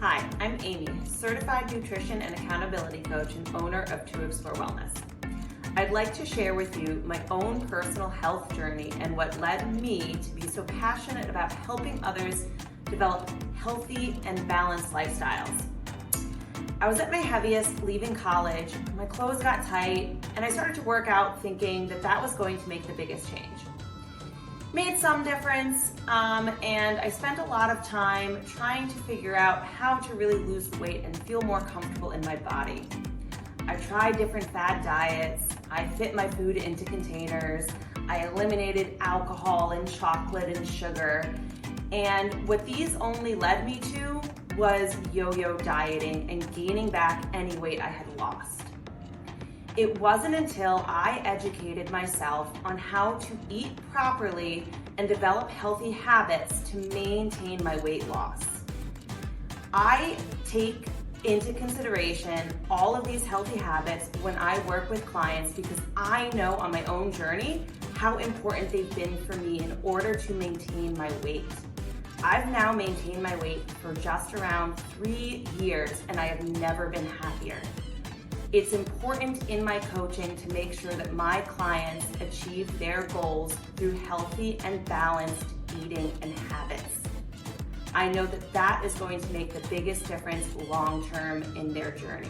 Hi, I'm Amy, certified nutrition and accountability coach and owner of To Explore Wellness. I'd like to share with you my own personal health journey and what led me to be so passionate about helping others develop healthy and balanced lifestyles. I was at my heaviest leaving college, my clothes got tight, and I started to work out thinking that was going to make the biggest change. Made some difference, and I spent a lot of time trying to figure out how to really lose weight and feel more comfortable in my body. I tried different fad diets, I fit my food into containers, I eliminated alcohol and chocolate and sugar, and what these only led me to was yo-yo dieting and gaining back any weight I had lost. It wasn't until I educated myself on how to eat properly and develop healthy habits to maintain my weight loss. I take into consideration all of these healthy habits when I work with clients because I know on my own journey how important they've been for me in order to maintain my weight. I've now maintained my weight for just around 3 years and I have never been happier. It's important in my coaching to make sure that my clients achieve their goals through healthy and balanced eating and habits. I know that is going to make the biggest difference long-term in their journeys.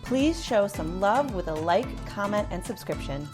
Please show some love with a like, comment, and subscription.